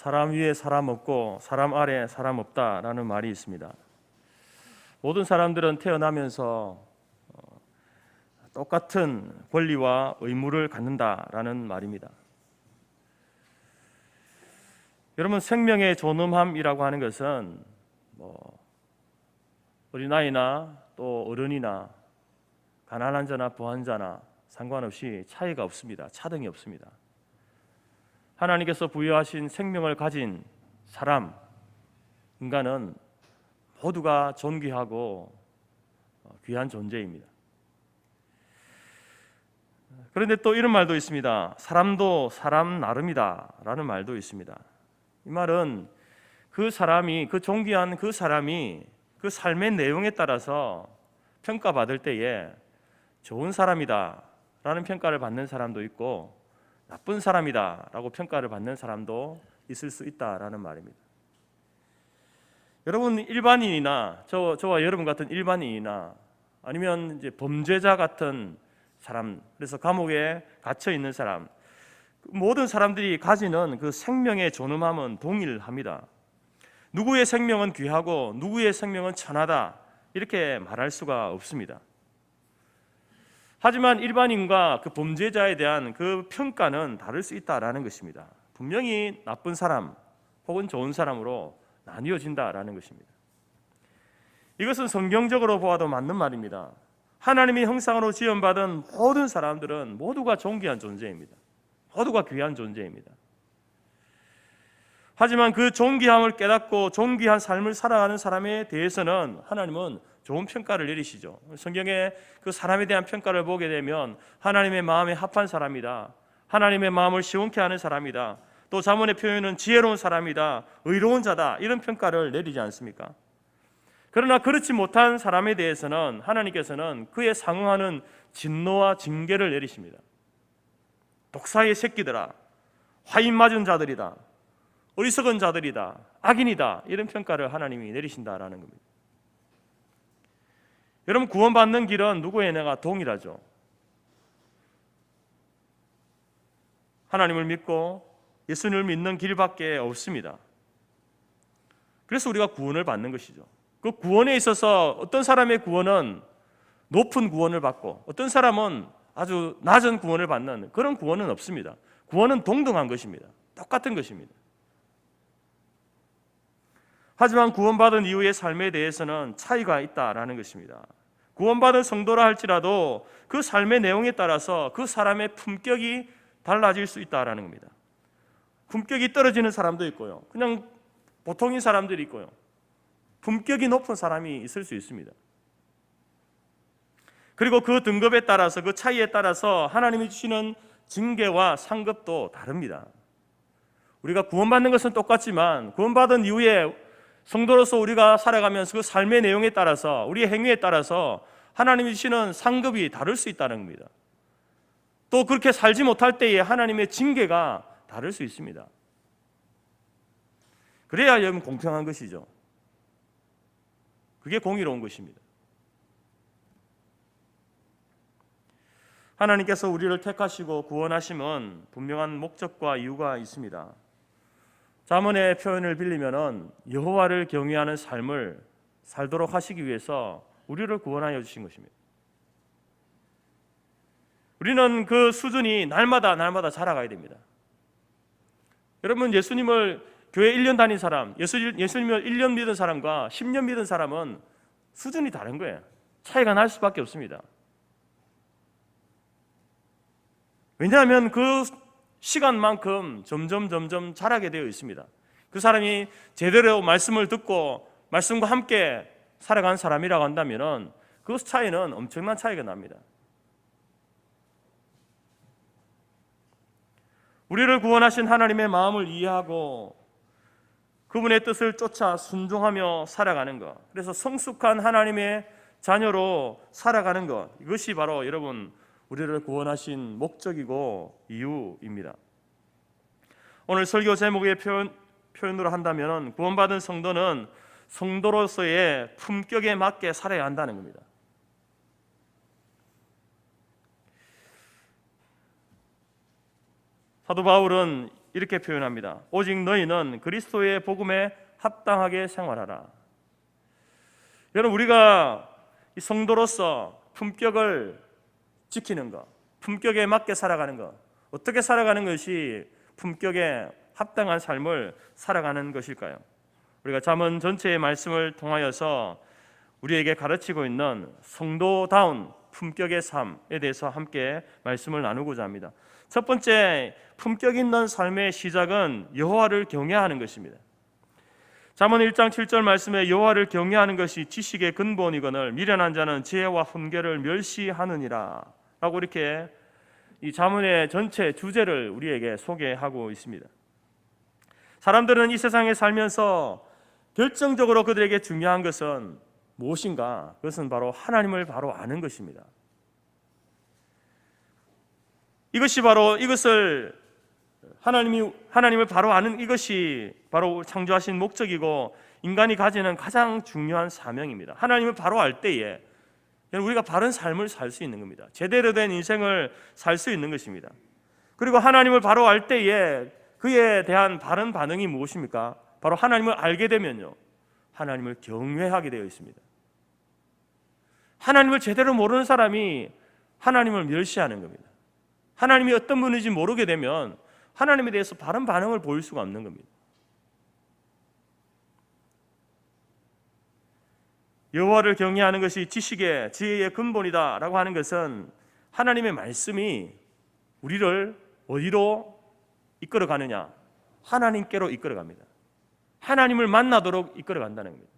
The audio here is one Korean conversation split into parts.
사람 위에 사람 없고 사람 아래 사람 없다라는 말이 있습니다. 모든 사람들은 태어나면서 똑같은 권리와 의무를 갖는다라는 말입니다. 여러분, 생명의 존엄함이라고 하는 것은 어린아이나 또 어른이나 가난한 자나 부한 자나 상관없이 차이가 없습니다. 차등이 없습니다. 하나님께서 부여하신 생명을 가진 사람, 인간은 모두가 존귀하고 귀한 존재입니다. 그런데 또 이런 말도 있습니다. 사람도 사람 나름이다 라는 말도 있습니다. 이 말은 그 사람이, 그 존귀한 그 사람이 그 삶의 내용에 따라서 평가받을 때에 좋은 사람이다 라는 평가를 받는 사람도 있고 나쁜 사람이다 라고 평가를 받는 사람도 있을 수 있다라는 말입니다. 여러분, 일반인이나 저와 여러분 같은 일반인이나 아니면 이제 범죄자 같은 사람, 그래서 감옥에 갇혀 있는 사람, 모든 사람들이 가지는 그 생명의 존엄함은 동일합니다. 누구의 생명은 귀하고 누구의 생명은 천하다 이렇게 말할 수가 없습니다. 하지만 일반인과 그 범죄자에 대한 그 평가는 다를 수 있다라는 것입니다. 분명히 나쁜 사람 혹은 좋은 사람으로 나뉘어진다라는 것입니다. 이것은 성경적으로 보아도 맞는 말입니다. 하나님의 형상으로 지음받은 모든 사람들은 모두가 존귀한 존재입니다. 모두가 귀한 존재입니다. 하지만 그 존귀함을 깨닫고 존귀한 삶을 살아가는 사람에 대해서는 하나님은 좋은 평가를 내리시죠. 성경에 그 사람에 대한 평가를 보게 되면 하나님의 마음에 합한 사람이다, 하나님의 마음을 시원케 하는 사람이다, 또 자문의 표현은 지혜로운 사람이다, 의로운 자다, 이런 평가를 내리지 않습니까? 그러나 그렇지 못한 사람에 대해서는 하나님께서는 그에 상응하는 진노와 징계를 내리십니다. 독사의 새끼들아, 화인 맞은 자들이다, 어리석은 자들이다, 악인이다, 이런 평가를 하나님이 내리신다라는 겁니다. 여러분, 구원받는 길은 누구의 은혜가 동일하죠. 하나님을 믿고 예수님을 믿는 길밖에 없습니다. 그래서 우리가 구원을 받는 것이죠. 그 구원에 있어서 어떤 사람의 구원은 높은 구원을 받고 어떤 사람은 아주 낮은 구원을 받는 그런 구원은 없습니다. 구원은 동등한 것입니다. 똑같은 것입니다. 하지만 구원받은 이후의 삶에 대해서는 차이가 있다라는 것입니다. 구원받은 성도라 할지라도 그 삶의 내용에 따라서 그 사람의 품격이 달라질 수 있다라는 겁니다. 품격이 떨어지는 사람도 있고요, 그냥 보통인 사람들이 있고요, 품격이 높은 사람이 있을 수 있습니다. 그리고 그 등급에 따라서, 그 차이에 따라서 하나님이 주시는 징계와 상급도 다릅니다. 우리가 구원받는 것은 똑같지만 구원받은 이후에 성도로서 우리가 살아가면서 그 삶의 내용에 따라서, 우리의 행위에 따라서 하나님이 주시는 상급이 다를 수 있다는 겁니다. 또 그렇게 살지 못할 때에 하나님의 징계가 다를 수 있습니다. 그래야 여러분 공평한 것이죠. 그게 공의로운 것입니다. 하나님께서 우리를 택하시고 구원하심은 분명한 목적과 이유가 있습니다. 잠언의 표현을 빌리면은 여호와를 경외하는 삶을 살도록 하시기 위해서 우리를 구원하여 주신 것입니다. 우리는 그 수준이 날마다 자라가야 됩니다. 여러분, 예수님을 교회 1년 다닌 사람, 예수님을 1년 믿은 사람과 10년 믿은 사람은 수준이 다른 거예요. 차이가 날 수밖에 없습니다. 왜냐하면 그 시간만큼 점점 자라게 되어 있습니다. 그 사람이 제대로 말씀을 듣고 말씀과 함께 살아간 사람이라고 한다면 그 차이는 엄청난 차이가 납니다. 우리를 구원하신 하나님의 마음을 이해하고 그분의 뜻을 쫓아 순종하며 살아가는 것, 그래서 성숙한 하나님의 자녀로 살아가는 것, 이것이 바로 여러분 우리를 구원하신 목적이고 이유입니다. 오늘 설교 제목의 표현으로 한다면 구원받은 성도는 성도로서의 품격에 맞게 살아야 한다는 겁니다. 사도 바울은 이렇게 표현합니다. 오직 너희는 그리스도의 복음에 합당하게 생활하라. 여러분, 우리가 이 성도로서 품격을 지키는 것, 품격에 맞게 살아가는 것, 어떻게 살아가는 것이 품격에 합당한 삶을 살아가는 것일까요? 우리가 잠언 전체의 말씀을 통하여서 우리에게 가르치고 있는 성도다운 품격의 삶에 대해서 함께 말씀을 나누고자 합니다. 첫 번째, 품격 있는 삶의 시작은 여호와를 경외하는 것입니다. 잠언 1장 7절 말씀에 여호와를 경외하는 것이 지식의 근본이거늘 미련한 자는 지혜와 훈계를 멸시하느니라 라고 이렇게 이 잠언의 전체 주제를 우리에게 소개하고 있습니다. 사람들은 이 세상에 살면서 결정적으로 그들에게 중요한 것은 무엇인가? 그것은 바로 하나님을 바로 아는 것입니다. 이것을 하나님을 바로 아는 이것이 바로 창조하신 목적이고 인간이 가지는 가장 중요한 사명입니다. 하나님을 바로 알 때에 우리가 바른 삶을 살 수 있는 겁니다. 제대로 된 인생을 살 수 있는 것입니다. 그리고 하나님을 바로 알 때에 그에 대한 바른 반응이 무엇입니까? 바로 하나님을 알게 되면요, 하나님을 경외하게 되어 있습니다. 하나님을 제대로 모르는 사람이 하나님을 멸시하는 겁니다. 하나님이 어떤 분인지 모르게 되면 하나님에 대해서 바른 반응을 보일 수가 없는 겁니다. 여호와를 경외하는 것이 지식의 지혜의 근본이다 라고 하는 것은 하나님의 말씀이 우리를 어디로 이끌어가느냐? 하나님께로 이끌어갑니다. 하나님을 만나도록 이끌어간다는 겁니다.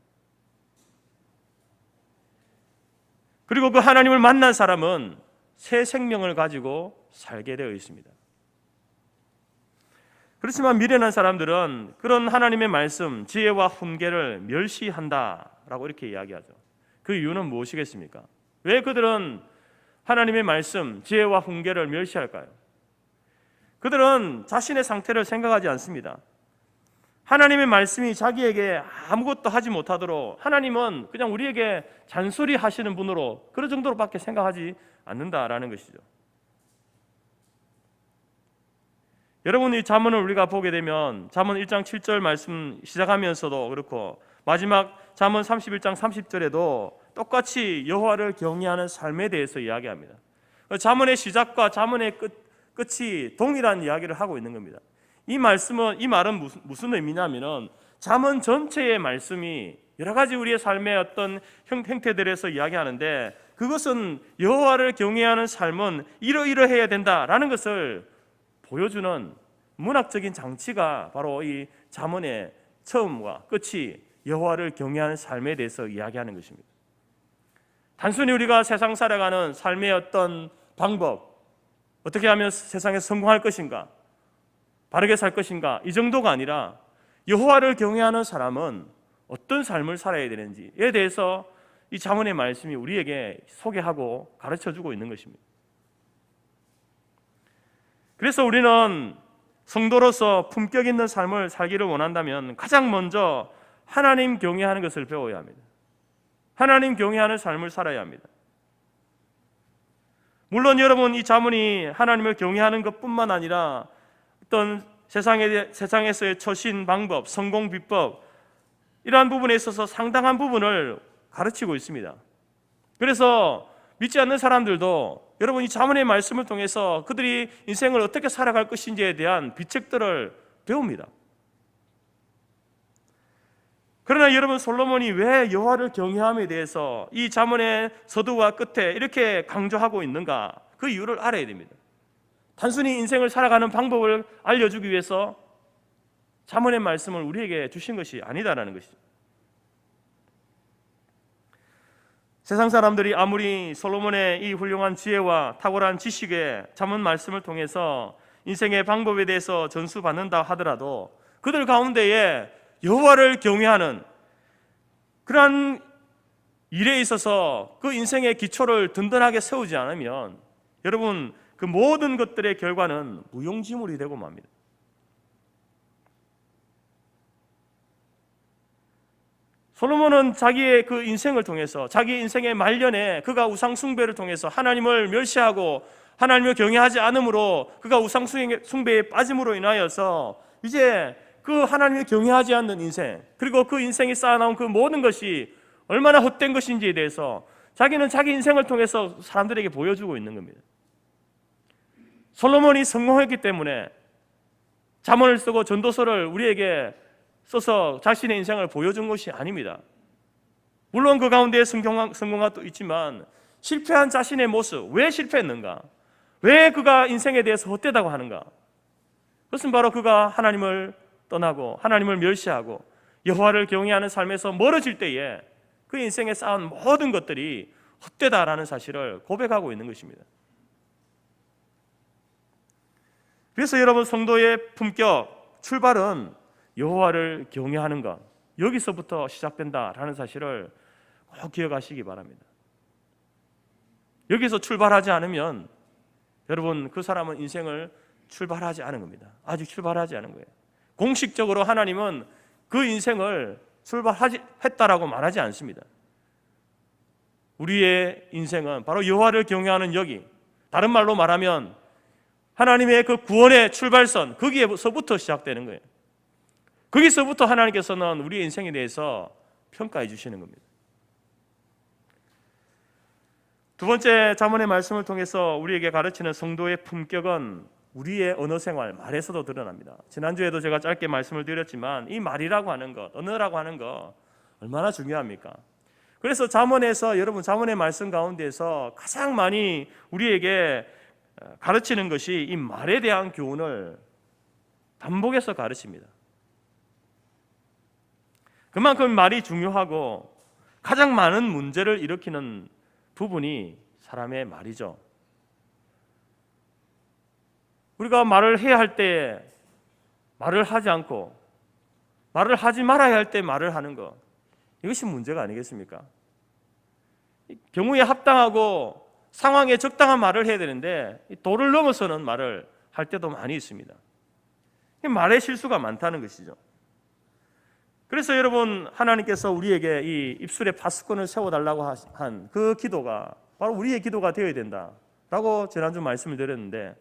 그리고 그 하나님을 만난 사람은 새 생명을 가지고 살게 되어 있습니다. 그렇지만 미련한 사람들은 그런 하나님의 말씀, 지혜와 훈계를 멸시한다라고 이렇게 이야기하죠. 그 이유는 무엇이겠습니까? 왜 그들은 하나님의 말씀, 지혜와 훈계를 멸시할까요? 그들은 자신의 상태를 생각하지 않습니다. 하나님의 말씀이 자기에게 아무것도 하지 못하도록 하나님은 그냥 우리에게 잔소리 하시는 분으로 그런 정도로밖에 생각하지 않는다라는 것이죠. 여러분, 이 잠언을 우리가 보게 되면 잠언 1장 7절 말씀 시작하면서도 그렇고 마지막 잠언 31장 30절에도 똑같이 여호와를 경외하는 삶에 대해서 이야기합니다. 잠언의 시작과 잠언의 끝이 동일한 이야기를 하고 있는 겁니다. 이 말은 무슨 의미냐면은 잠언 전체의 말씀이 여러 가지 우리의 삶의 어떤 형태들에서 이야기하는데 그것은 여호와를 경외하는 삶은 이러이러해야 된다라는 것을 보여주는 문학적인 장치가 바로 이 잠언의 처음과 끝이 여호와를 경외하는 삶에 대해서 이야기하는 것입니다. 단순히 우리가 세상 살아가는 삶의 어떤 방법, 어떻게 하면 세상에 성공할 것인가, 바르게 살 것인가, 이 정도가 아니라 여호와를 경외하는 사람은 어떤 삶을 살아야 되는지에 대해서 이 잠언의 말씀이 우리에게 소개하고 가르쳐주고 있는 것입니다. 그래서 우리는 성도로서 품격 있는 삶을 살기를 원한다면 가장 먼저 하나님 경외하는 것을 배워야 합니다. 하나님 경외하는 삶을 살아야 합니다. 물론 여러분, 이 잠언이 하나님을 경외하는 것뿐만 아니라 어떤 세상에서의 처신 방법, 성공 비법, 이러한 부분에 있어서 상당한 부분을 가르치고 있습니다. 그래서 믿지 않는 사람들도 여러분, 이 잠언의 말씀을 통해서 그들이 인생을 어떻게 살아갈 것인지에 대한 비책들을 배웁니다. 그러나 여러분, 솔로몬이 왜 여호와를 경외함에 대해서 이 잠언의 서두와 끝에 이렇게 강조하고 있는가? 그 이유를 알아야 됩니다. 단순히 인생을 살아가는 방법을 알려주기 위해서 잠언의 말씀을 우리에게 주신 것이 아니다라는 것이죠. 세상 사람들이 아무리 솔로몬의 이 훌륭한 지혜와 탁월한 지식의 잠언 말씀을 통해서 인생의 방법에 대해서 전수받는다 하더라도 그들 가운데에 여호와를 경외하는 그러한 일에 있어서 그 인생의 기초를 든든하게 세우지 않으면 여러분, 그 모든 것들의 결과는 무용지물이 되고 맙니다. 솔로몬은 자기의 그 인생을 통해서 자기 인생의 말년에 그가 우상 숭배를 통해서 하나님을 멸시하고 하나님을 경외하지 않으므로 그가 우상 숭배에 빠짐으로 인하여서 이제 그 하나님을 경외하지 않는 인생, 그리고 그 인생이 쌓아나온 그 모든 것이 얼마나 헛된 것인지에 대해서 자기는 자기 인생을 통해서 사람들에게 보여주고 있는 겁니다. 솔로몬이 성공했기 때문에 잠언을 쓰고 전도서를 우리에게 써서 자신의 인생을 보여준 것이 아닙니다. 물론 그 가운데 성공한 또 있지만 실패한 자신의 모습, 왜 실패했는가? 왜 그가 인생에 대해서 헛되다고 하는가? 그것은 바로 그가 하나님을 떠나고 하나님을 멸시하고 여호와를 경외하는 삶에서 멀어질 때에 그 인생에 쌓은 모든 것들이 헛되다라는 사실을 고백하고 있는 것입니다. 그래서 여러분, 성도의 품격, 출발은 여호와를 경외하는 것, 여기서부터 시작된다라는 사실을 꼭 기억하시기 바랍니다. 여기서 출발하지 않으면 여러분, 그 사람은 인생을 출발하지 않은 겁니다. 아직 출발하지 않은 거예요. 공식적으로 하나님은 그 인생을 출발했다라고 말하지 않습니다. 우리의 인생은 바로 여호와를 경외하는 여기, 다른 말로 말하면 하나님의 그 구원의 출발선, 거기에서부터 시작되는 거예요. 거기서부터 하나님께서는 우리의 인생에 대해서 평가해 주시는 겁니다. 두 번째, 잠언의 말씀을 통해서 우리에게 가르치는 성도의 품격은 우리의 언어 생활, 말에서도 드러납니다. 지난주에도 제가 짧게 말씀을 드렸지만 이 말이라고 하는 것, 언어라고 하는 것 얼마나 중요합니까? 그래서 잠언에서, 여러분, 잠언의 말씀 가운데서 가장 많이 우리에게 가르치는 것이 이 말에 대한 교훈을 반복해서 가르칩니다. 그만큼 말이 중요하고 가장 많은 문제를 일으키는 부분이 사람의 말이죠. 우리가 말을 해야 할 때 말을 하지 않고 말을 하지 말아야 할 때 말을 하는 것, 이것이 문제가 아니겠습니까? 경우에 합당하고 상황에 적당한 말을 해야 되는데 도를 넘어서는 말을 할 때도 많이 있습니다. 말의 실수가 많다는 것이죠. 그래서 여러분, 하나님께서 우리에게 이 입술에 파수꾼을 세워달라고 한 그 기도가 바로 우리의 기도가 되어야 된다라고 지난주 말씀을 드렸는데,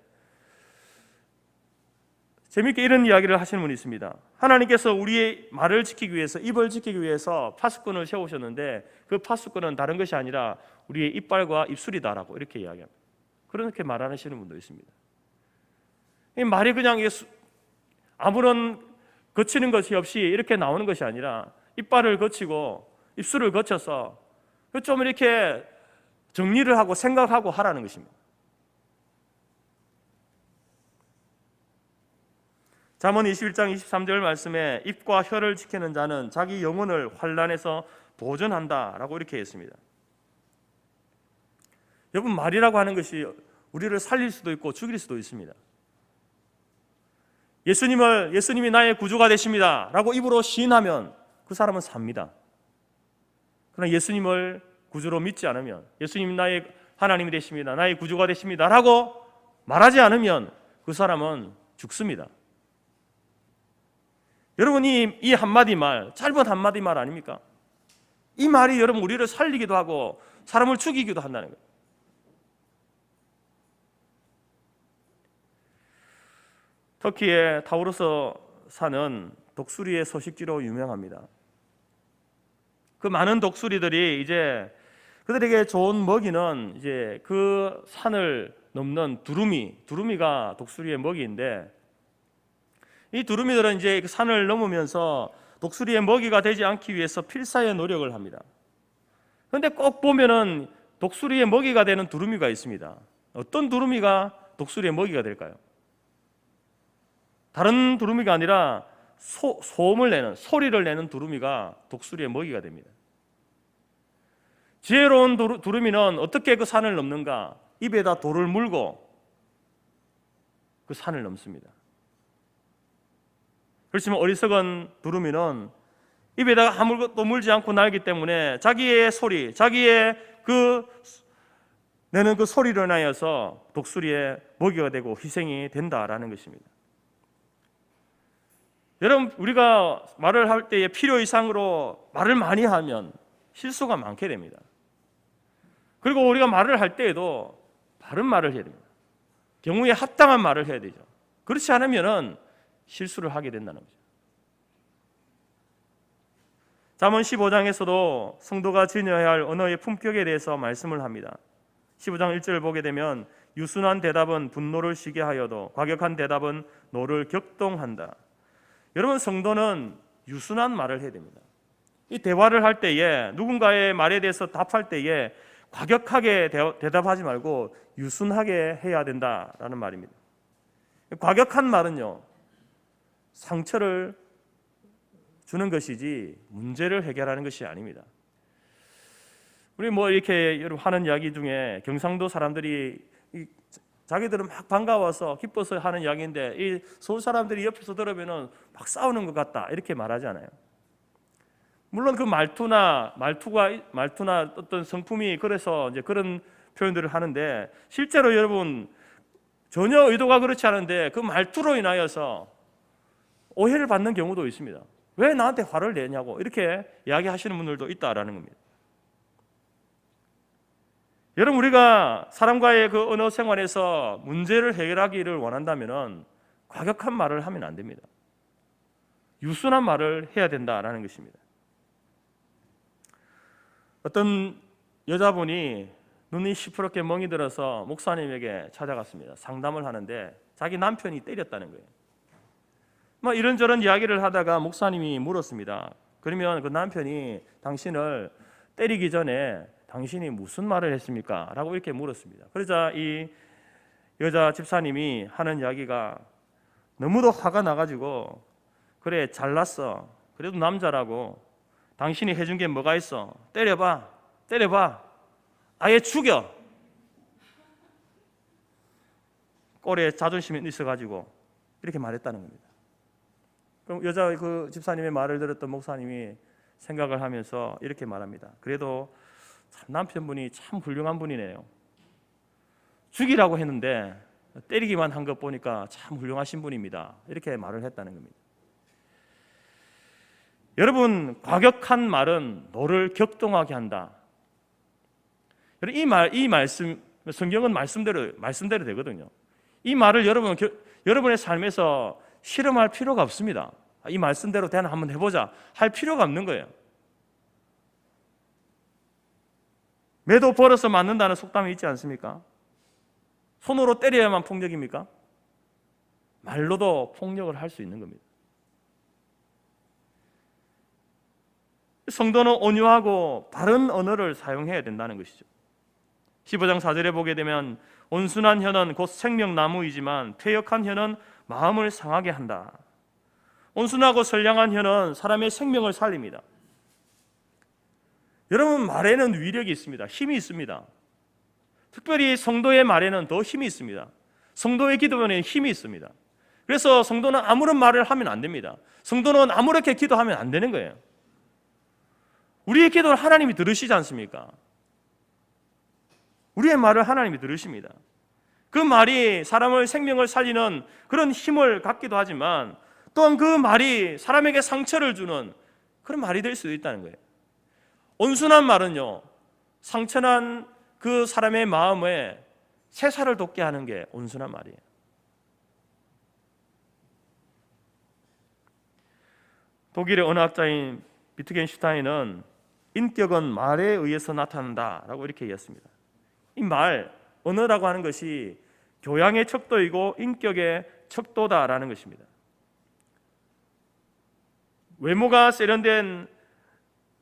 재미있게 이런 이야기를 하시는 분이 있습니다. 하나님께서 우리의 말을 지키기 위해서, 입을 지키기 위해서 파수꾼을 세우셨는데 그 파수꾼은 다른 것이 아니라 우리의 이빨과 입술이다라고 이렇게 이야기합니다. 그렇게 말하시는 분도 있습니다. 이 말이 그냥 아무런 거치는 것이 없이 이렇게 나오는 것이 아니라 이빨을 거치고 입술을 거쳐서 좀 이렇게 정리를 하고 생각하고 하라는 것입니다. 잠언 21장 23절 말씀에 입과 혀를 지키는 자는 자기 영혼을 환난에서 보존한다라고 이렇게 했습니다. 여러분, 말이라고 하는 것이 우리를 살릴 수도 있고 죽일 수도 있습니다. 예수님이 나의 구주가 되십니다 라고 입으로 시인하면 그 사람은 삽니다. 그러나 예수님을 구주로 믿지 않으면, 예수님이 나의 하나님이 되십니다, 나의 구주가 되십니다 라고 말하지 않으면 그 사람은 죽습니다. 여러분, 이 한마디 말, 짧은 한마디 말 아닙니까? 이 말이 여러분 우리를 살리기도 하고 사람을 죽이기도 한다는 거예요. 터키의 타우루스 산은 독수리의 서식지로 유명합니다. 그 많은 독수리들이 이제 그들에게 좋은 먹이는 이제 그 산을 넘는 두루미가 독수리의 먹이인데, 이 두루미들은 이제 그 산을 넘으면서 독수리의 먹이가 되지 않기 위해서 필사의 노력을 합니다. 그런데 꼭 보면은 독수리의 먹이가 되는 두루미가 있습니다. 어떤 두루미가 독수리의 먹이가 될까요? 다른 두루미가 아니라 소음을 내는, 소리를 내는 두루미가 독수리의 먹이가 됩니다. 지혜로운 두루미는 어떻게 그 산을 넘는가? 입에다 돌을 물고 그 산을 넘습니다. 그렇지만 어리석은 두루미는 입에다가 아무것도 물지 않고 날기 때문에 자기의 소리, 자기의 내는 그 소리로 인하여서 독수리의 먹이가 되고 희생이 된다라는 것입니다. 여러분, 우리가 말을 할 때에 필요 이상으로 말을 많이 하면 실수가 많게 됩니다. 그리고 우리가 말을 할 때에도 바른 말을 해야 됩니다. 경우에 합당한 말을 해야 되죠. 그렇지 않으면은 실수를 하게 된다는 거죠. 잠언 15장에서도 성도가 지녀야 할 언어의 품격에 대해서 말씀을 합니다. 15장 1절을 보게 되면 유순한 대답은 분노를 쉬게 하여도 과격한 대답은 노를 격동한다. 여러분, 성도는 유순한 말을 해야 됩니다. 이 대화를 할 때에 누군가의 말에 대해서 답할 때에 과격하게 대답하지 말고 유순하게 해야 된다라는 말입니다. 과격한 말은요, 상처를 주는 것이지 문제를 해결하는 것이 아닙니다. 우리 이렇게 여러분 하는 이야기 중에 경상도 사람들이 자기들은 막 반가워서 기뻐서 하는 이야기인데 이 서울 사람들이 옆에서 들으면은 막 싸우는 것 같다 이렇게 말하잖아요. 물론 그 말투나 어떤 성품이 그래서 이제 그런 표현들을 하는데 실제로 여러분 전혀 의도가 그렇지 않은데 그 말투로 인하여서 오해를 받는 경우도 있습니다. 왜 나한테 화를 내냐고 이렇게 이야기하시는 분들도 있다라는 겁니다. 여러분, 우리가 사람과의 그 언어 생활에서 문제를 해결하기를 원한다면 과격한 말을 하면 안 됩니다. 유순한 말을 해야 된다라는 것입니다. 어떤 여자분이 눈이 시퍼렇게 멍이 들어서 목사님에게 찾아갔습니다. 상담을 하는데 자기 남편이 때렸다는 거예요. 이런저런 이야기를 하다가 목사님이 물었습니다. 그러면 그 남편이 당신을 때리기 전에 당신이 무슨 말을 했습니까? 라고 이렇게 물었습니다. 그러자 이 여자 집사님이 하는 이야기가 너무도 화가 나가지고 그래 잘났어. 그래도 남자라고 당신이 해준 게 뭐가 있어? 때려봐. 아예 죽여. 꼴에 자존심이 있어가지고 이렇게 말했다는 겁니다. 그럼 여자 그 집사님의 말을 들었던 목사님이 생각을 하면서 이렇게 말합니다. 그래도 참 남편분이 참 훌륭한 분이네요. 죽이라고 했는데 때리기만 한 것 보니까 참 훌륭하신 분입니다. 이렇게 말을 했다는 겁니다. 여러분, 과격한 말은 너를 격동하게 한다. 이 말씀, 성경은 말씀대로 되거든요. 이 말을 여러분의 삶에서 실험할 필요가 없습니다. 이 말씀대로 대화 한번 해보자 할 필요가 없는 거예요. 매도 벌어서 맞는다는 속담이 있지 않습니까? 손으로 때려야만 폭력입니까? 말로도 폭력을 할 수 있는 겁니다. 성도는 온유하고 바른 언어를 사용해야 된다는 것이죠. 15장 4절에 보게 되면 온순한 혀는 곧 생명나무이지만 퇴역한 혀는 마음을 상하게 한다. 온순하고 선량한 혀는 사람의 생명을 살립니다. 여러분, 말에는 위력이 있습니다. 힘이 있습니다. 특별히 성도의 말에는 더 힘이 있습니다. 성도의 기도에는 힘이 있습니다. 그래서 성도는 아무런 말을 하면 안 됩니다. 성도는 아무렇게 기도하면 안 되는 거예요. 우리의 기도를 하나님이 들으시지 않습니까? 우리의 말을 하나님이 들으십니다. 그 말이 사람의 생명을 살리는 그런 힘을 갖기도 하지만 또한 그 말이 사람에게 상처를 주는 그런 말이 될 수도 있다는 거예요. 온순한 말은요, 상처난 그 사람의 마음에 새살을 돋게 하는 게 온순한 말이에요. 독일의 언어학자인 비트겐슈타인은 인격은 말에 의해서 나타난다라고 이렇게 얘기했습니다. 이 말, 언어라고 하는 것이 교양의 척도이고 인격의 척도다라는 것입니다. 외모가 세련된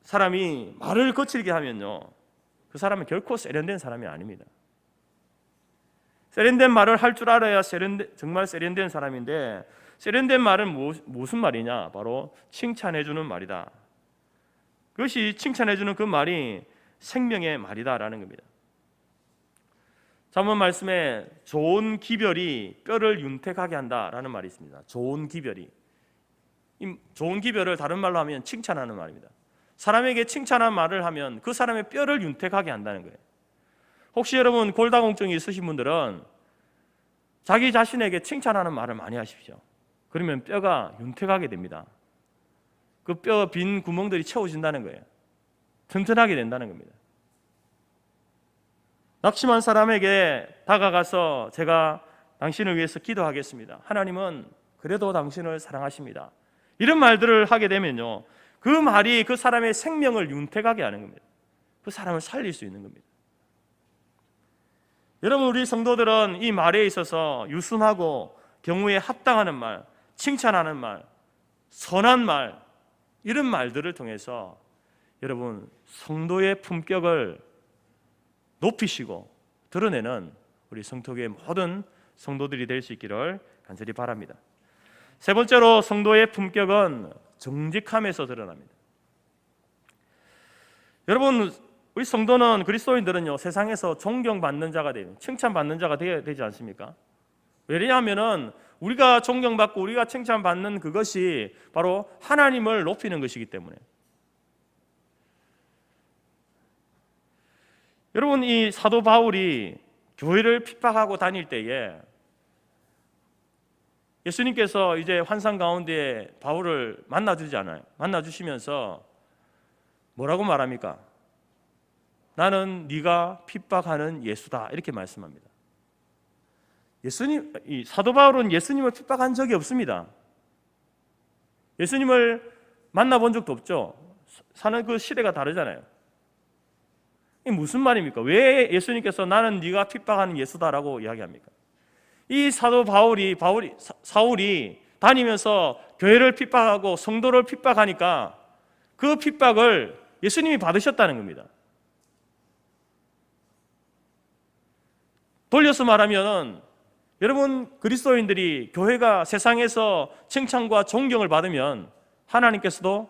사람이 말을 거칠게 하면요, 그 사람은 결코 세련된 사람이 아닙니다. 세련된 말을 할 줄 알아야 정말 세련된 사람인데, 세련된 말은 무슨 말이냐? 바로 칭찬해주는 말이다. 그것이 칭찬해주는 그 말이 생명의 말이다라는 겁니다. 잠언 말씀에 좋은 기별이 뼈를 윤택하게 한다라는 말이 있습니다. 좋은 기별이, 이 좋은 기별을 다른 말로 하면 칭찬하는 말입니다. 사람에게 칭찬한 말을 하면 그 사람의 뼈를 윤택하게 한다는 거예요. 혹시 여러분 골다공증이 있으신 분들은 자기 자신에게 칭찬하는 말을 많이 하십시오. 그러면 뼈가 윤택하게 됩니다. 그 뼈 빈 구멍들이 채워진다는 거예요. 튼튼하게 된다는 겁니다. 낙심한 사람에게 다가가서 제가 당신을 위해서 기도하겠습니다. 하나님은 그래도 당신을 사랑하십니다. 이런 말들을 하게 되면요, 그 말이 그 사람의 생명을 윤택하게 하는 겁니다. 그 사람을 살릴 수 있는 겁니다. 여러분, 우리 성도들은 이 말에 있어서 유순하고 경우에 합당하는 말, 칭찬하는 말, 선한 말, 이런 말들을 통해서 여러분 성도의 품격을 높이시고 드러내는 우리 성토교의 모든 성도들이 될 수 있기를 간절히 바랍니다. 세 번째로 성도의 품격은 정직함에서 드러납니다. 여러분, 우리 성도는, 그리스도인들은요, 세상에서 존경받는 자가 돼요. 칭찬받는 자가 되어야 되지 않습니까? 왜냐하면 우리가 존경받고 우리가 칭찬받는 그것이 바로 하나님을 높이는 것이기 때문에. 여러분, 이 사도 바울이 교회를 핍박하고 다닐 때에 예수님께서 이제 환상 가운데 바울을 만나주잖아요. 만나주시면서 뭐라고 말합니까? 나는 네가 핍박하는 예수다, 이렇게 말씀합니다. 이 사도 바울은 예수님을 핍박한 적이 없습니다. 예수님을 만나본 적도 없죠. 사는 그 시대가 다르잖아요. 이게 무슨 말입니까? 왜 예수님께서 나는 네가 핍박하는 예수다라고 이야기합니까? 이 사도 사울이 다니면서 교회를 핍박하고 성도를 핍박하니까 그 핍박을 예수님이 받으셨다는 겁니다. 돌려서 말하면 여러분, 그리스도인들이 교회가 세상에서 칭찬과 존경을 받으면 하나님께서도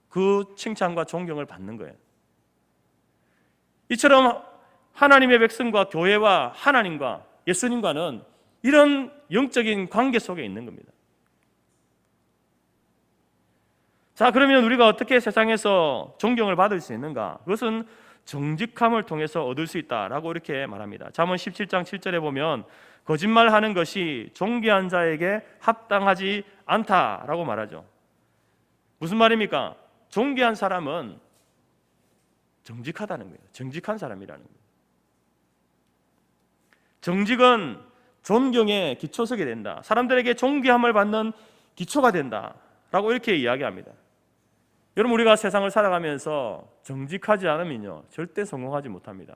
그 칭찬과 존경을 받는 거예요. 이처럼 하나님의 백성과 교회와 하나님과 예수님과는 이런 영적인 관계 속에 있는 겁니다. 자, 그러면 우리가 어떻게 세상에서 존경을 받을 수 있는가? 그것은 정직함을 통해서 얻을 수 있다라고 이렇게 말합니다. 잠언 17장 7절에 보면 거짓말하는 것이 존귀한 자에게 합당하지 않다라고 말하죠. 무슨 말입니까? 존귀한 사람은 정직하다는 거예요. 정직한 사람이라는 거예요. 정직은 존경의 기초석이 된다. 사람들에게 존귀함을 받는 기초가 된다라고 이렇게 이야기합니다. 여러분, 우리가 세상을 살아가면서 정직하지 않으면요, 절대 성공하지 못합니다.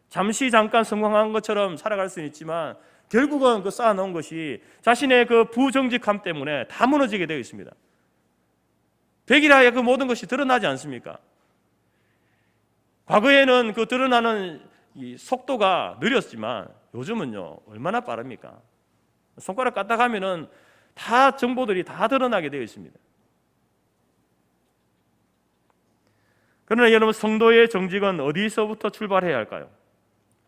잠깐 성공한 것처럼 살아갈 수는 있지만 결국은 그 쌓아놓은 것이 자신의 그 부정직함 때문에 다 무너지게 되어 있습니다. 백일하에 그 모든 것이 드러나지 않습니까? 과거에는 그 드러나는 이 속도가 느렸지만 요즘은요, 얼마나 빠릅니까? 손가락 까딱하면은 다 정보들이 다 드러나게 되어 있습니다. 그러나 여러분, 성도의 정직은 어디서부터 출발해야 할까요?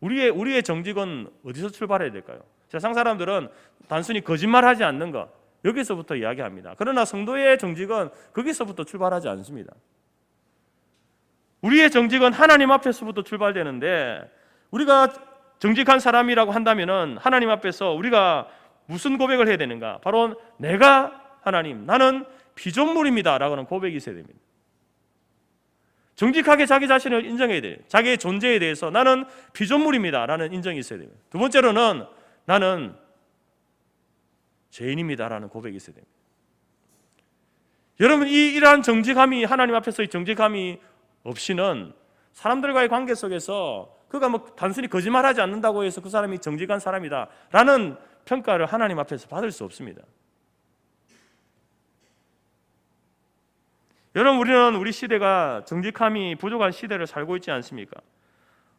우리의 정직은 어디서 출발해야 될까요? 세상 사람들은 단순히 거짓말하지 않는 것, 여기서부터 이야기합니다. 그러나 성도의 정직은 거기서부터 출발하지 않습니다. 우리의 정직은 하나님 앞에서부터 출발되는데, 우리가 정직한 사람이라고 한다면은 하나님 앞에서 우리가 무슨 고백을 해야 되는가? 바로 내가 하나님, 나는 피조물입니다 라고 하는 고백이 있어야 됩니다. 정직하게 자기 자신을 인정해야 돼요. 자기의 존재에 대해서 나는 피조물입니다 라는 인정이 있어야 돼요. 두 번째로는 나는 죄인입니다 라는 고백이 있어야 됩니다. 여러분, 이러한 정직함이, 하나님 앞에서의 정직함이 없이는 사람들과의 관계 속에서 그가 뭐 단순히 거짓말하지 않는다고 해서 그 사람이 정직한 사람이다 라는 평가를 하나님 앞에서 받을 수 없습니다. 여러분, 우리는 우리 시대가 정직함이 부족한 시대를 살고 있지 않습니까?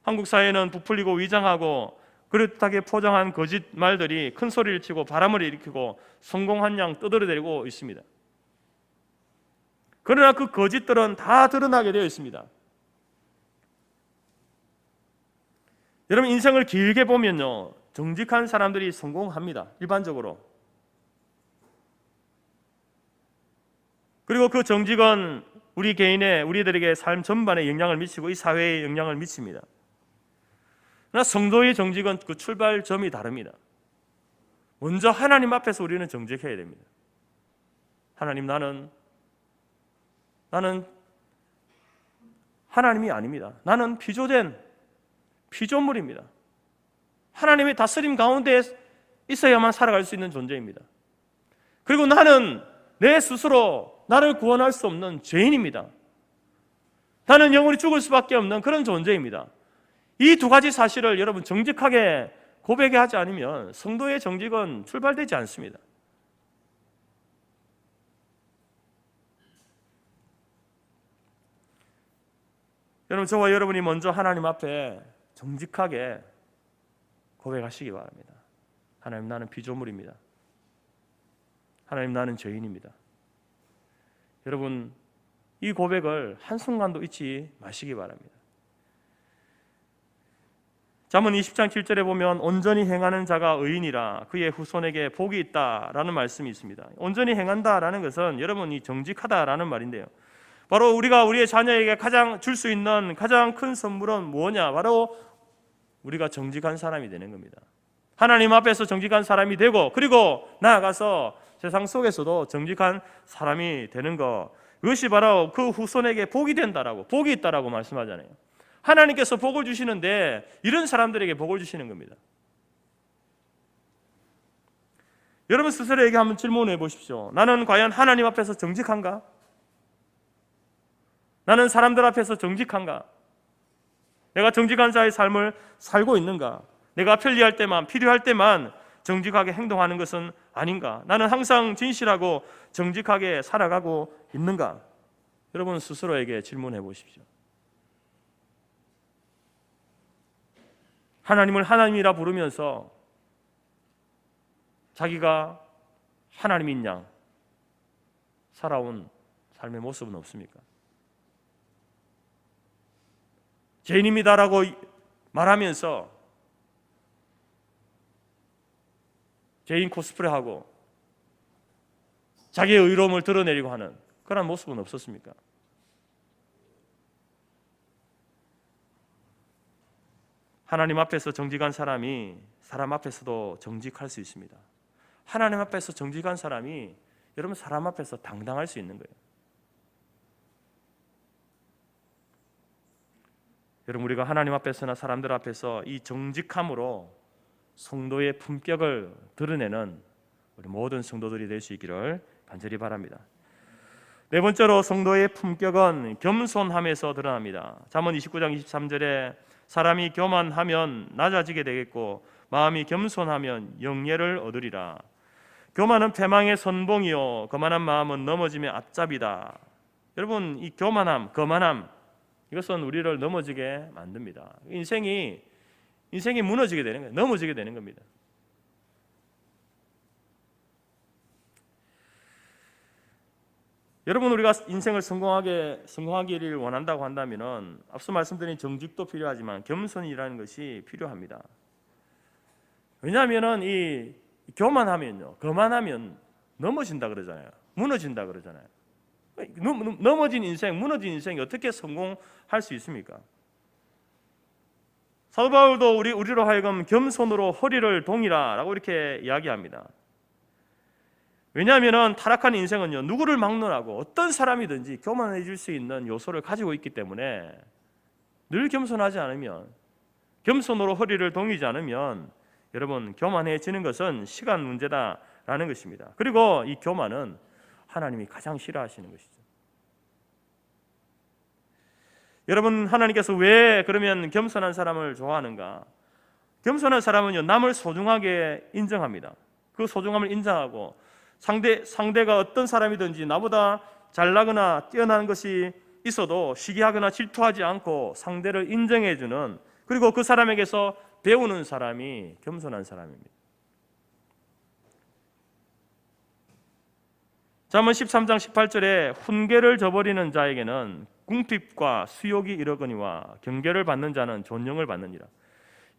한국 사회는 부풀리고 위장하고 그릇하게 포장한 거짓말들이 큰 소리를 치고 바람을 일으키고 성공한 양 떠들어대고 있습니다. 그러나 그 거짓들은 다 드러나게 되어 있습니다. 여러분, 인생을 길게 보면요, 정직한 사람들이 성공합니다. 일반적으로. 그리고 그 정직은 우리 개인의, 우리들에게 삶 전반에 영향을 미치고 이 사회에 영향을 미칩니다. 그러나 성도의 정직은 그 출발점이 다릅니다. 먼저 하나님 앞에서 우리는 정직해야 됩니다. 하나님, 나는 하나님이 아닙니다. 나는 피조물입니다. 하나님의 다스림 가운데 있어야만 살아갈 수 있는 존재입니다. 그리고 나는 내 스스로 나를 구원할 수 없는 죄인입니다. 나는 영원히 죽을 수밖에 없는 그런 존재입니다. 이 두 가지 사실을 여러분 정직하게 고백하지 않으면 성도의 정직은 출발되지 않습니다. 여러분, 저와 여러분이 먼저 하나님 앞에 정직하게 고백하시기 바랍니다. 하나님, 나는 피조물입니다. 하나님, 나는 죄인입니다. 여러분, 이 고백을 한순간도 잊지 마시기 바랍니다. 잠언 20장 7절에 보면 온전히 행하는 자가 의인이라 그의 후손에게 복이 있다라는 말씀이 있습니다. 온전히 행한다라는 것은 여러분이 정직하다라는 말인데요, 바로 우리가 우리의 자녀에게 가장 줄 수 있는 가장 큰 선물은 뭐냐? 바로 우리가 정직한 사람이 되는 겁니다. 하나님 앞에서 정직한 사람이 되고, 그리고 나아가서 세상 속에서도 정직한 사람이 되는 것, 그것이 바로 그 후손에게 복이 된다라고, 복이 있다라고 말씀하잖아요. 하나님께서 복을 주시는데 이런 사람들에게 복을 주시는 겁니다. 여러분 스스로에게 한번 질문해 보십시오. 나는 과연 하나님 앞에서 정직한가? 나는 사람들 앞에서 정직한가? 내가 정직한 자의 삶을 살고 있는가? 내가 편리할 때만, 필요할 때만 정직하게 행동하는 것은 아닌가? 나는 항상 진실하고 정직하게 살아가고 있는가? 여러분 스스로에게 질문해 보십시오. 하나님을 하나님이라 부르면서 자기가 하나님인 양 살아온 삶의 모습은 없습니까? 죄인입니다라고 말하면서 죄인 코스프레하고 자기의 의로움을 드러내려고 하는 그런 모습은 없었습니까? 하나님 앞에서 정직한 사람이 사람 앞에서도 정직할 수 있습니다. 하나님 앞에서 정직한 사람이 여러분 사람 앞에서 당당할 수 있는 거예요. 여러분 우리가 하나님 앞에서나 사람들 앞에서 이 정직함으로 성도의 품격을 드러내는 우리 모든 성도들이 될 수 있기를 간절히 바랍니다. 네 번째로 성도의 품격은 겸손함에서 드러납니다. 잠언 29장 23절에 사람이 교만하면 낮아지게 되겠고 마음이 겸손하면 영예를 얻으리라. 교만은 패망의 선봉이요 거만한 마음은 넘어짐의 앞잡이다. 여러분 이 교만함, 거만함 이것은 우리를 넘어지게 만듭니다. 인생이 무너지게 되는 거예요. 넘어지게 되는 겁니다. 여러분 우리가 인생을 성공하기를 원한다고 한다면 앞서 말씀드린 정직도 필요하지만 겸손이라는 것이 필요합니다. 왜냐하면 이 교만하면요, 거만하면 넘어진다 그러잖아요. 무너진다 그러잖아요. 넘어진 인생, 무너진 인생이 어떻게 성공할 수 있습니까? 사도 바울도 우리로 하여금 겸손으로 허리를 동이라라고 이렇게 이야기합니다. 왜냐하면 타락한 인생은요 누구를 막론하고 어떤 사람이든지 교만해질 수 있는 요소를 가지고 있기 때문에 늘 겸손하지 않으면, 겸손으로 허리를 동이지 않으면 여러분 교만해지는 것은 시간 문제다라는 것입니다. 그리고 이 교만은 하나님이 가장 싫어하시는 것이죠. 여러분 하나님께서 왜 그러면 겸손한 사람을 좋아하는가? 겸손한 사람은요 남을 소중하게 인정합니다. 그 소중함을 인정하고 상대가 어떤 사람이든지 나보다 잘나거나 뛰어난 것이 있어도 시기하거나 질투하지 않고 상대를 인정해주는, 그리고 그 사람에게서 배우는 사람이 겸손한 사람입니다. 잠언 13장 18절에 훈계를 저버리는 자에게는 궁핍과 수욕이 이르거니와 경계를 받는 자는 존영을 받느니라.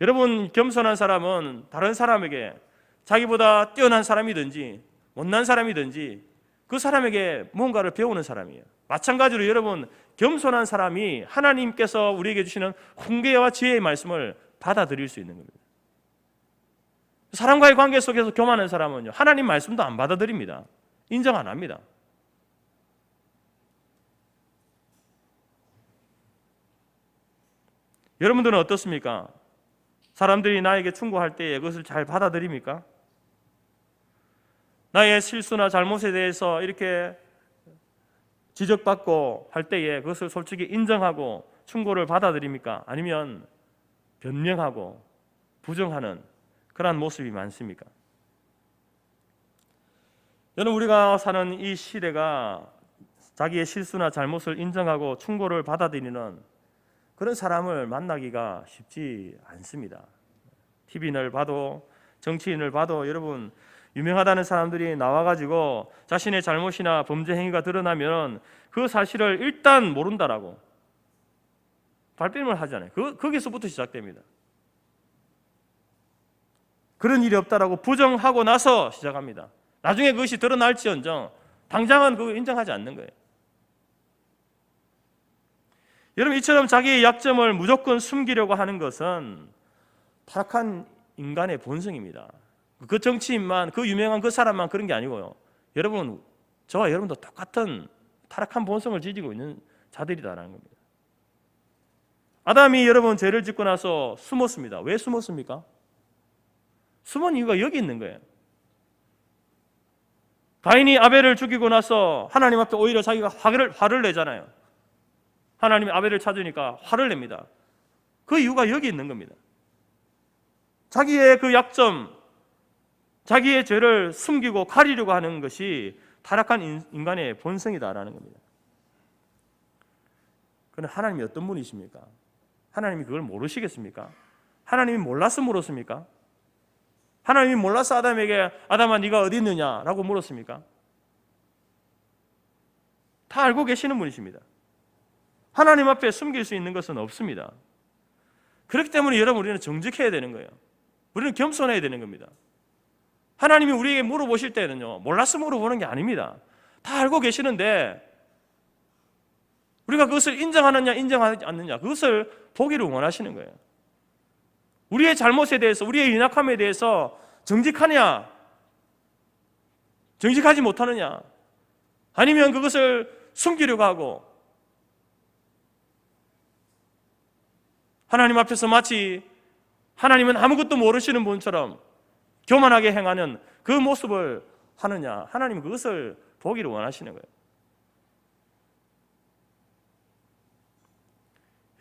여러분 겸손한 사람은 다른 사람에게 자기보다 뛰어난 사람이든지 못난 사람이든지 그 사람에게 무언가를 배우는 사람이에요. 마찬가지로 여러분 겸손한 사람이 하나님께서 우리에게 주시는 훈계와 지혜의 말씀을 받아들일 수 있는 겁니다. 사람과의 관계 속에서 교만한 사람은요 하나님 말씀도 안 받아들입니다. 인정 안 합니다. 여러분들은 어떻습니까? 사람들이 나에게 충고할 때에 그것을 잘 받아들입니까? 나의 실수나 잘못에 대해서 이렇게 지적받고 할 때에 그것을 솔직히 인정하고 충고를 받아들입니까? 아니면 변명하고 부정하는 그러한 모습이 많습니까? 저는 우리가 사는 이 시대가 자기의 실수나 잘못을 인정하고 충고를 받아들이는 그런 사람을 만나기가 쉽지 않습니다. TV를 봐도 정치인을 봐도 여러분 유명하다는 사람들이 나와가지고 자신의 잘못이나 범죄 행위가 드러나면 그 사실을 일단 모른다라고 발뺌을 하잖아요. 거기서부터 시작됩니다. 그런 일이 없다라고 부정하고 나서 시작합니다. 나중에 그것이 드러날지언정 당장은 그거 인정하지 않는 거예요. 여러분, 이처럼 자기의 약점을 무조건 숨기려고 하는 것은 타락한 인간의 본성입니다. 그 정치인만, 그 유명한 그 사람만 그런 게 아니고요. 여러분, 저와 여러분도 똑같은 타락한 본성을 지니고 있는 자들이다라는 겁니다. 아담이 여러분 죄를 짓고 나서 숨었습니다. 왜 숨었습니까? 숨은 이유가 여기 있는 거예요. 가인이 아벨을 죽이고 나서 하나님 앞에 오히려 자기가 화를 내잖아요. 하나님이 아벨을 찾으니까 화를 냅니다. 그 이유가 여기 있는 겁니다. 자기의 그 약점, 자기의 죄를 숨기고 가리려고 하는 것이 타락한 인간의 본성이다라는 겁니다. 그런데 하나님이 어떤 분이십니까? 하나님이 그걸 모르시겠습니까? 하나님이 몰라서 물었습니까? 하나님이 몰라서 아담에게 아담아 네가 어디 있느냐라고 물었습니까? 다 알고 계시는 분이십니다. 하나님 앞에 숨길 수 있는 것은 없습니다. 그렇기 때문에 여러분 우리는 정직해야 되는 거예요. 우리는 겸손해야 되는 겁니다. 하나님이 우리에게 물어보실 때는요, 몰라서 물어보는 게 아닙니다. 다 알고 계시는데 우리가 그것을 인정하느냐 인정하지 않느냐 그것을 보기를 원하시는 거예요. 우리의 잘못에 대해서, 우리의 연약함에 대해서 정직하냐 정직하지 못하느냐, 아니면 그것을 숨기려고 하고 하나님 앞에서 마치 하나님은 아무것도 모르시는 분처럼 교만하게 행하는 그 모습을 하느냐, 하나님은 그것을 보기를 원하시는 거예요.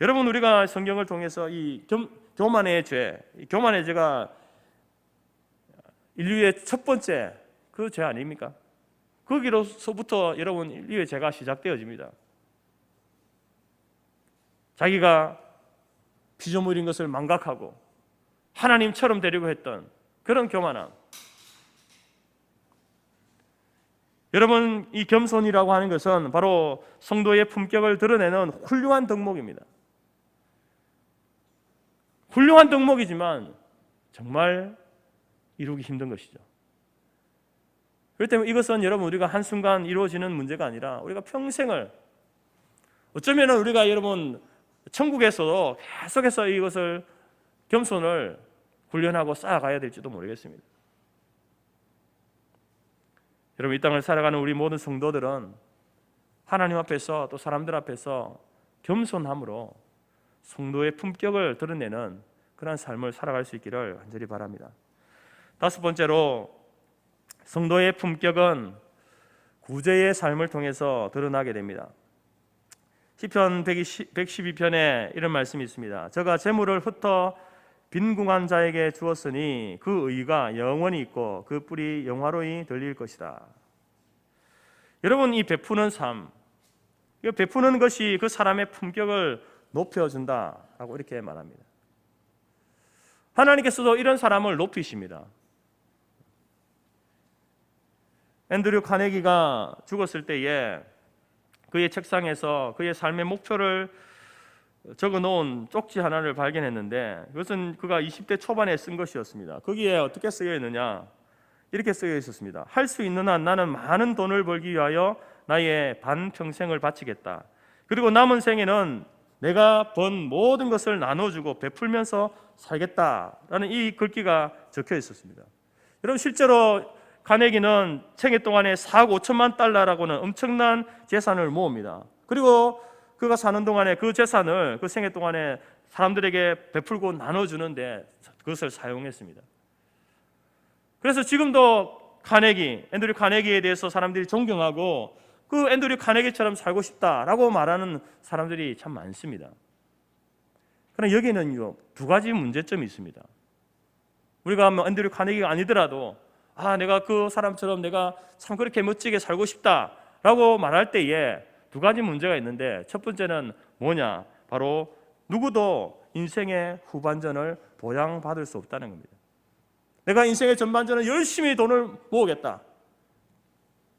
여러분, 우리가 성경을 통해서 이 교만의 죄, 교만의 죄가 인류의 첫 번째 그 죄 아닙니까? 거기로서부터 여러분 인류의 죄가 시작되어집니다. 자기가 피조물인 것을 망각하고 하나님처럼 되려고 했던 그런 교만함. 여러분, 이 겸손이라고 하는 것은 바로 성도의 품격을 드러내는 훌륭한 덕목입니다. 훌륭한 덕목이지만 정말 이루기 힘든 것이죠. 그렇기 때문에 이것은 여러분 우리가 한순간 이루어지는 문제가 아니라 우리가 평생을, 어쩌면 우리가 여러분 천국에서도 계속해서 이것을 겸손을 훈련하고 쌓아가야 될지도 모르겠습니다. 여러분, 이 땅을 살아가는 우리 모든 성도들은 하나님 앞에서 또 사람들 앞에서 겸손함으로 성도의 품격을 드러내는 그런 삶을 살아갈 수 있기를 간절히 바랍니다. 다섯 번째로, 성도의 품격은 구제의 삶을 통해서 드러나게 됩니다. 시편 112편에 이런 말씀이 있습니다. 저가 재물을 흩어 빈궁한 자에게 주었으니 그 의가 영원히 있고 그 뿔이 영화로이 들릴 것이다. 여러분, 이 베푸는 삶, 이 베푸는 것이 그 사람의 품격을 높여준다라고 이렇게 말합니다. 하나님께서도 이런 사람을 높이십니다. 앤드류 카네기가 죽었을 때에 그의 책상에서 그의 삶의 목표를 적어놓은 쪽지 하나를 발견했는데, 그것은 그가 20대 초반에 쓴 것이었습니다. 거기에 어떻게 쓰여 있느냐, 이렇게 쓰여 있었습니다. 할 수 있는 한 나는 많은 돈을 벌기 위하여 나의 반평생을 바치겠다. 그리고 남은 생에는 내가 번 모든 것을 나눠주고 베풀면서 살겠다라는 이 글귀가 적혀 있었습니다. 여러분, 실제로 카네기는 생애 동안에 4억 5천만 달러라고는 엄청난 재산을 모읍니다. 그리고 그가 사는 동안에 그 재산을 그 생애 동안에 사람들에게 베풀고 나눠주는데 그것을 사용했습니다. 그래서 지금도 앤드류 카네기에 대해서 사람들이 존경하고 그 앤드류 카네기처럼 살고 싶다라고 말하는 사람들이 참 많습니다. 그러나 여기는 두 가지 문제점이 있습니다. 우리가 앤드류 카네기가 아니더라도 내가 그 사람처럼 내가 참 그렇게 멋지게 살고 싶다라고 말할 때에 두 가지 문제가 있는데, 첫 번째는 뭐냐? 바로 누구도 인생의 후반전을 보장받을 수 없다는 겁니다. 내가 인생의 전반전은 열심히 돈을 모으겠다,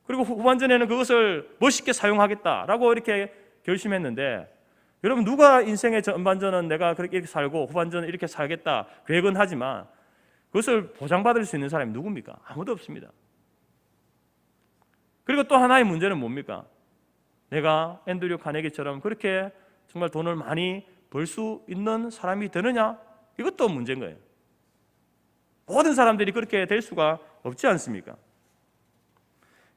그리고 후반전에는 그것을 멋있게 사용하겠다라고 이렇게 결심했는데, 여러분, 누가 인생의 전반전은 내가 그렇게 살고 후반전은 이렇게 살겠다 계획은 하지만 그것을 보장받을 수 있는 사람이 누굽니까? 아무도 없습니다. 그리고 또 하나의 문제는 뭡니까? 내가 앤드류 카네기처럼 그렇게 정말 돈을 많이 벌 수 있는 사람이 되느냐? 이것도 문제인 거예요. 모든 사람들이 그렇게 될 수가 없지 않습니까?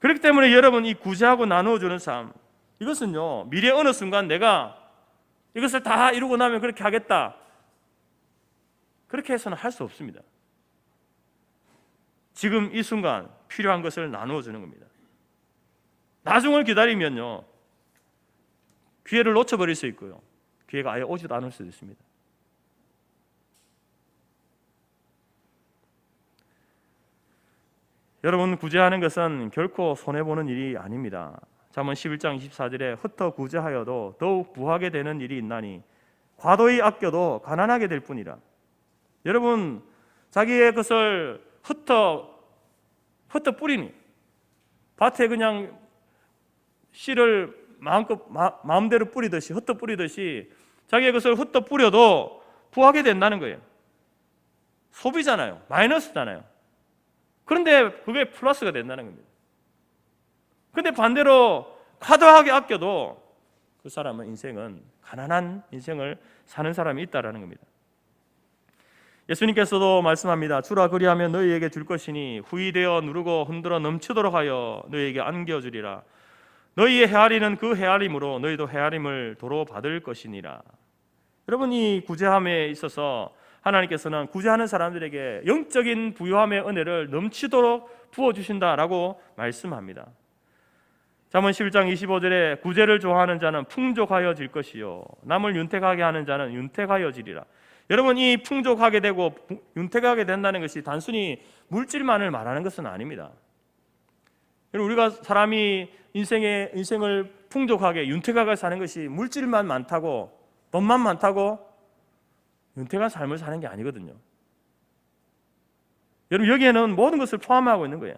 그렇기 때문에 여러분, 이 구제하고 나누어주는 삶, 이것은요, 미래 어느 순간 내가 이것을 다 이루고 나면 그렇게 하겠다, 그렇게 해서는 할 수 없습니다. 지금 이 순간 필요한 것을 나누어 주는 겁니다. 나중을 기다리면요, 기회를 놓쳐버릴 수 있고요, 기회가 아예 오지도 않을 수도 있습니다. 여러분, 구제하는 것은 결코 손해보는 일이 아닙니다. 잠언 11장 24절에 흩어 구제하여도 더욱 부하게 되는 일이 있나니 과도히 아껴도 가난하게 될 뿐이라. 여러분, 자기의 것을 흩어 뿌리니, 밭에 그냥 씨를 마음대로 뿌리듯이, 흩어 뿌리듯이 자기의 것을 흩어 뿌려도 부하게 된다는 거예요. 소비잖아요. 마이너스잖아요. 그런데 그게 플러스가 된다는 겁니다. 그런데 반대로 과도하게 아껴도 그 사람은 인생은 가난한 인생을 사는 사람이 있다라는 겁니다. 예수님께서도 말씀합니다. 주라 그리하면 너희에게 줄 것이니 후히 되어 누르고 흔들어 넘치도록 하여 너희에게 안겨주리라. 너희의 헤아리는 그 헤아림으로 너희도 헤아림을 도로 받을 것이니라. 여러분, 이 구제함에 있어서 하나님께서는 구제하는 사람들에게 영적인 부유함의 은혜를 넘치도록 부어주신다라고 말씀합니다. 잠언 11장 25절에 구제를 좋아하는 자는 풍족하여질 것이요 남을 윤택하게 하는 자는 윤택하여지리라. 여러분, 이 풍족하게 되고 윤택하게 된다는 것이 단순히 물질만을 말하는 것은 아닙니다. 우리가 사람이 인생을 풍족하게 윤택하게 사는 것이 물질만 많다고, 돈만 많다고 윤택한 삶을 사는 게 아니거든요. 여러분, 여기에는 모든 것을 포함하고 있는 거예요.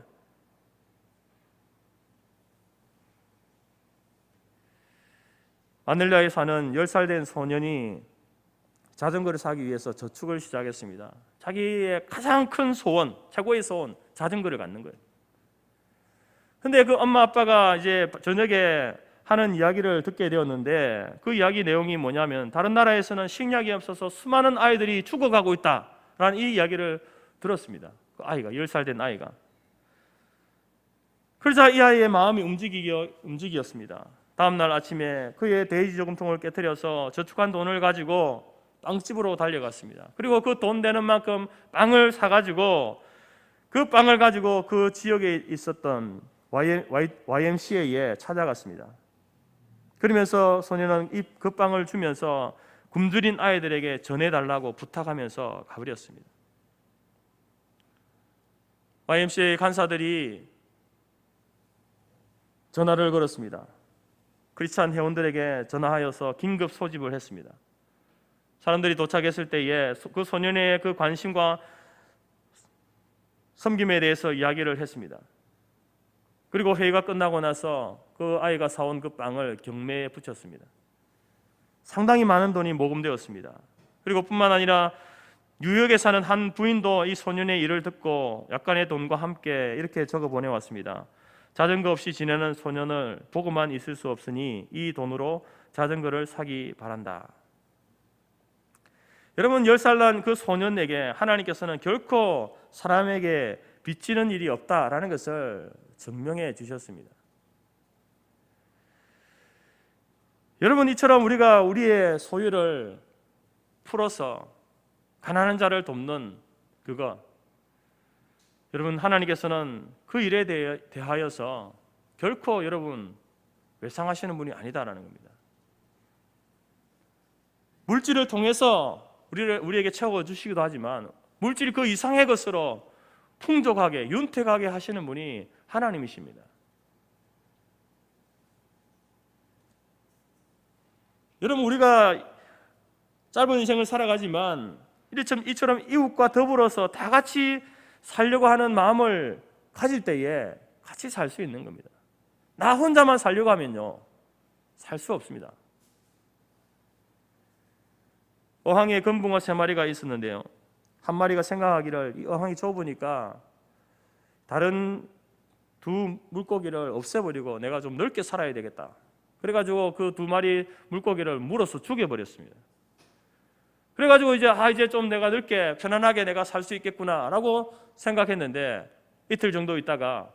마닐라에 사는 10살 된 소년이 자전거를 사기 위해서 저축을 시작했습니다. 자기의 가장 큰 소원, 최고의 소원, 자전거를 갖는 거예요. 근데 그 엄마 아빠가 이제 저녁에 하는 이야기를 듣게 되었는데, 그 이야기 내용이 뭐냐면, 다른 나라에서는 식량이 없어서 수많은 아이들이 죽어가고 있다라는 이 이야기를 들었습니다. 그 아이가, 10살 된 아이가. 그러자 이 아이의 마음이 움직였습니다. 다음날 아침에 그의 돼지 저금통을 깨트려서 저축한 돈을 가지고 빵집으로 달려갔습니다. 그리고 그 돈 되는 만큼 빵을 사가지고 그 빵을 가지고 그 지역에 있었던 YMCA에 찾아갔습니다. 그러면서 소년은 그 빵을 주면서 굶주린 아이들에게 전해달라고 부탁하면서 가버렸습니다. YMCA 간사들이 전화를 걸었습니다. 크리스찬 회원들에게 전화하여서 긴급 소집을 했습니다. 사람들이 도착했을 때에 그 소년의 그 관심과 섬김에 대해서 이야기를 했습니다. 그리고 회의가 끝나고 나서 그 아이가 사온 그 빵을 경매에 붙였습니다. 상당히 많은 돈이 모금되었습니다. 그리고 뿐만 아니라 뉴욕에 사는 한 부인도 이 소년의 일을 듣고 약간의 돈과 함께 이렇게 적어 보내왔습니다. 자전거 없이 지내는 소년을 보고만 있을 수 없으니 이 돈으로 자전거를 사기 바란다. 여러분, 10살 난 그 소년에게 하나님께서는 결코 사람에게 빚지는 일이 없다라는 것을 증명해 주셨습니다. 여러분, 이처럼 우리가 우리의 소유를 풀어서 가난한 자를 돕는 그거, 여러분 하나님께서는 그 일에 대하여서 결코 여러분 외상하시는 분이 아니다라는 겁니다. 물질을 통해서 우리에게 채워주시기도 하지만 물질이 그 이상의 것으로 풍족하게 윤택하게 하시는 분이 하나님이십니다. 여러분 우리가 짧은 인생을 살아가지만 이처럼 이웃과 더불어서 다 같이 살려고 하는 마음을 가질 때에 같이 살 수 있는 겁니다. 나 혼자만 살려고 하면요 살 수 없습니다. 어항에 금붕어 3마리가 있었는데요, 한 마리가 생각하기를 이 어항이 좁으니까 다른 두 물고기를 없애버리고 내가 좀 넓게 살아야 되겠다. 그래가지고 그 2마리 물고기를 물어서 죽여버렸습니다. 그래가지고 이제 좀 내가 넓게 편안하게 내가 살 수 있겠구나라고 생각했는데 이틀 정도 있다가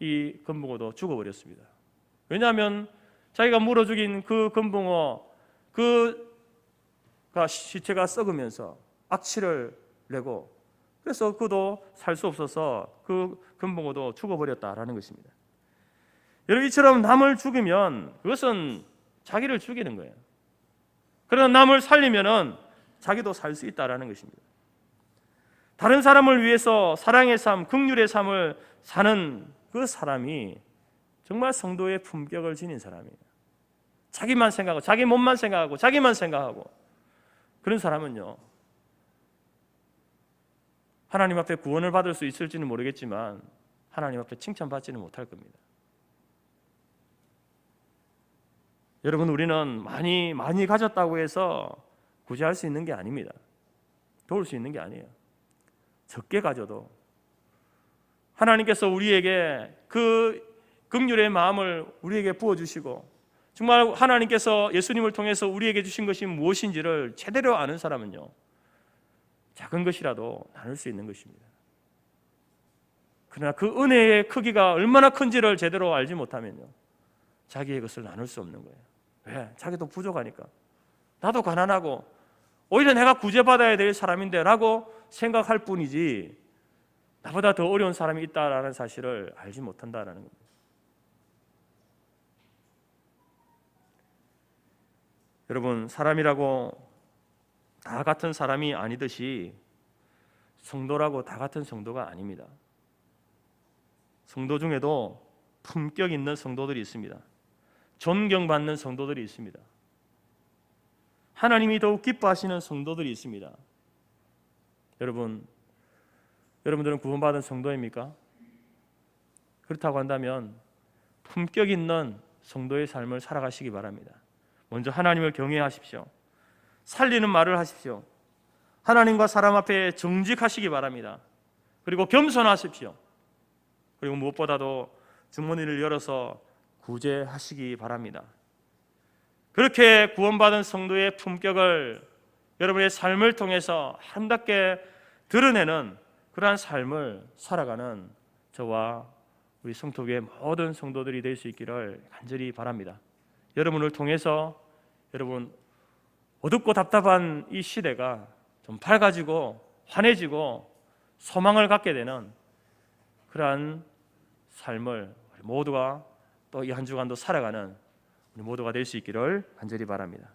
이 금붕어도 죽어버렸습니다. 왜냐하면 자기가 물어 죽인 그 금붕어 그가 시체가 썩으면서 악취를 내고, 그래서 그도 살 수 없어서 그 금붕어도 죽어버렸다라는 것입니다. 여러분 이처럼 남을 죽이면 그것은 자기를 죽이는 거예요. 그러나 남을 살리면은 자기도 살 수 있다라는 것입니다. 다른 사람을 위해서 사랑의 삶, 긍휼의 삶을 사는 그 사람이 정말 성도의 품격을 지닌 사람이에요. 자기만 생각하고 자기 몸만 생각하고 자기만 생각하고 그런 사람은요 하나님 앞에 구원을 받을 수 있을지는 모르겠지만 하나님 앞에 칭찬받지는 못할 겁니다. 여러분 우리는 많이 가졌다고 해서 구제할 수 있는 게 아닙니다. 도울 수 있는 게 아니에요. 적게 가져도 하나님께서 우리에게 그 긍휼의 마음을 우리에게 부어주시고 정말 하나님께서 예수님을 통해서 우리에게 주신 것이 무엇인지를 제대로 아는 사람은요 작은 것이라도 나눌 수 있는 것입니다. 그러나 그 은혜의 크기가 얼마나 큰지를 제대로 알지 못하면요 자기의 것을 나눌 수 없는 거예요. 왜? 자기도 부족하니까. 나도 가난하고 오히려 내가 구제받아야 될 사람인데 라고 생각할 뿐이지 나보다 더 어려운 사람이 있다라는 사실을 알지 못한다라는 겁니다. 여러분 사람이라고 다 같은 사람이 아니듯이 성도라고 다 같은 성도가 아닙니다. 성도 중에도 품격 있는 성도들이 있습니다. 존경받는 성도들이 있습니다. 하나님이 더욱 기뻐하시는 성도들이 있습니다. 여러분들은 구원받은 성도입니까? 그렇다고 한다면 품격 있는 성도의 삶을 살아가시기 바랍니다. 먼저 하나님을 경외하십시오. 살리는 말을 하십시오. 하나님과 사람 앞에 정직하시기 바랍니다. 그리고 겸손하십시오. 그리고 무엇보다도 주머니를 열어서 구제하시기 바랍니다. 그렇게 구원받은 성도의 품격을 여러분의 삶을 통해서 아름답게 드러내는 그러한 삶을 살아가는 저와 우리 성토교의 모든 성도들이 될 수 있기를 간절히 바랍니다. 여러분을 통해서 여러분 어둡고 답답한 이 시대가 좀 밝아지고 환해지고 소망을 갖게 되는 그러한 삶을 우리 모두가 또 이 한 주간도 살아가는 우리 모두가 될 수 있기를 간절히 바랍니다.